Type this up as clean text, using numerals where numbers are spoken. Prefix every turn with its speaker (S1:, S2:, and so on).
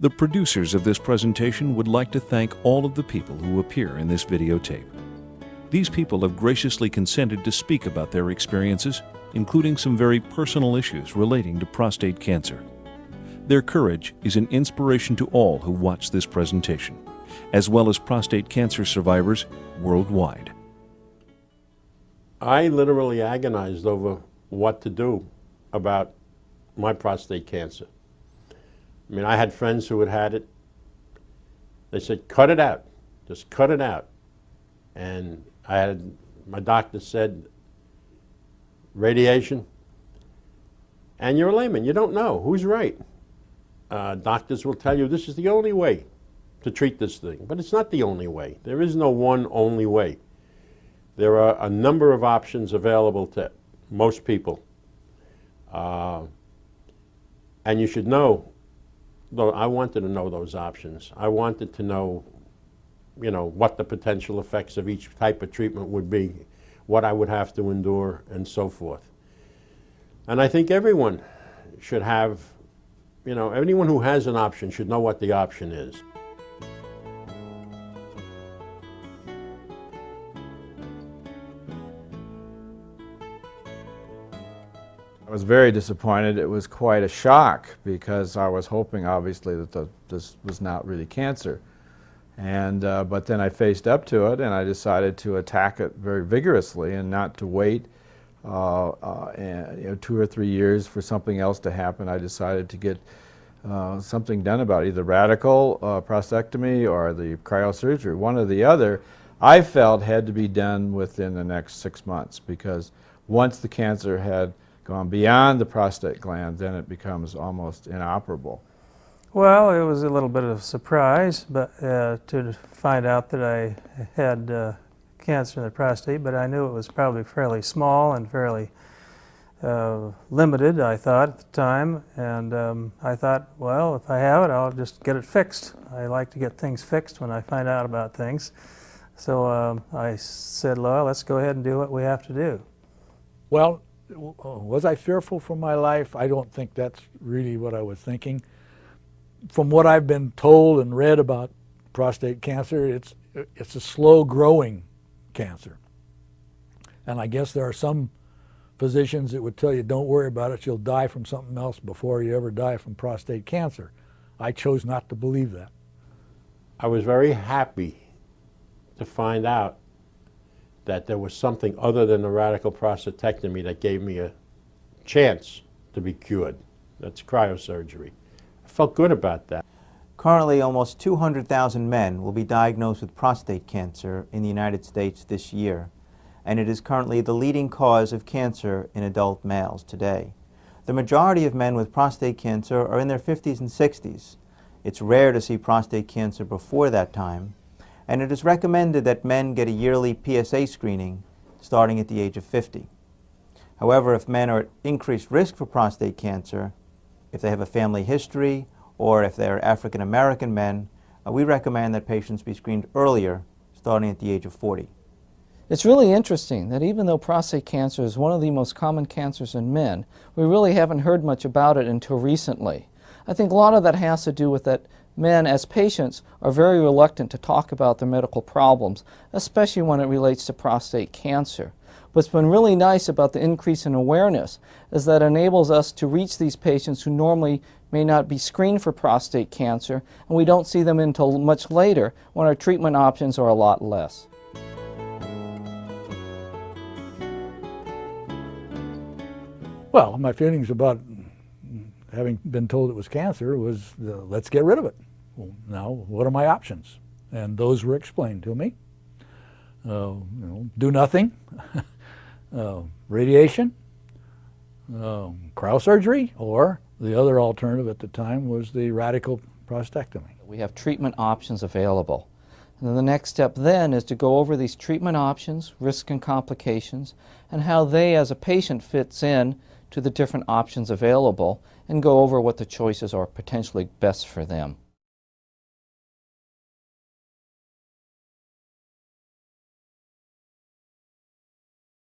S1: The producers of this presentation would like to thank all of the people who appear in this videotape. These people have graciously consented to speak about their experiences, including some very personal issues relating to prostate cancer. Their courage is an inspiration to all who watch this presentation, as well as prostate cancer survivors worldwide.
S2: I literally agonized over what to do about my prostate cancer. I mean, I had friends who had had it. They said, cut it out, just cut it out. And my doctor said, radiation. And you're a layman, you don't know who's right. Doctors will tell you this is the only way to treat this thing, but it's not the only way. There is no one only way. There are a number of options available to most people. And you should know, though I wanted to know those options. I wanted to know, what the potential effects of each type of treatment would be, what I would have to endure, and so forth. And I think everyone should have, anyone who has an option should know what the option is.
S3: I was very disappointed. It was quite a shock because I was hoping, obviously, that this was not really cancer. And but then I faced up to it, and I decided to attack it very vigorously and not to wait 2 or 3 years for something else to happen. I decided to get something done about it, either radical prostatectomy or the cryosurgery. One or the other, I felt had to be done within the next 6 months, because once the cancer had gone beyond the prostate gland, then it becomes almost inoperable.
S4: Well, it was a little bit of a surprise, but to find out that I had cancer in the prostate, but I knew it was probably fairly small and fairly limited, I thought at the time, and I thought, well, if I have it, I'll just get it fixed. I like to get things fixed when I find out about things. So I said, well, let's go ahead and do what we have to do.
S5: Well, was I fearful for my life? I don't think that's really what I was thinking. From what I've been told and read about prostate cancer, it's a slow-growing cancer. And I guess there are some physicians that would tell you, don't worry about it, you'll die from something else before you ever die from prostate cancer. I chose not to believe that.
S2: I was very happy to find out that there was something other than the radical prostatectomy that gave me a chance to be cured. That's cryosurgery. I felt good about that.
S6: Currently, almost 200,000 men will be diagnosed with prostate cancer in the United States this year, and it is currently the leading cause of cancer in adult males today. The majority of men with prostate cancer are in their 50s and 60s. It's rare to see prostate cancer before that time, and it is recommended that men get a yearly PSA screening starting at the age of 50. However, if men are at increased risk for prostate cancer, if they have a family history, or if they're African American men, we recommend that patients be screened earlier, starting at the age of 40.
S7: It's really interesting that even though prostate cancer is one of the most common cancers in men, we really haven't heard much about it until recently. I think a lot of that has to do with that men, as patients, are very reluctant to talk about their medical problems, especially when it relates to prostate cancer. What's been really nice about the increase in awareness is that it enables us to reach these patients who normally may not be screened for prostate cancer, and we don't see them until much later when our treatment options are a lot less.
S5: Well, my feelings about having been told it was cancer was, let's get rid of it. Well, now, what are my options? And those were explained to me. Do nothing, radiation, cryosurgery, or the other alternative at the time was the radical prostatectomy.
S7: We have treatment options available. And then the next step then is to go over these treatment options, risks and complications, and how they as a patient fits in to the different options available, and go over what the choices are potentially best for them.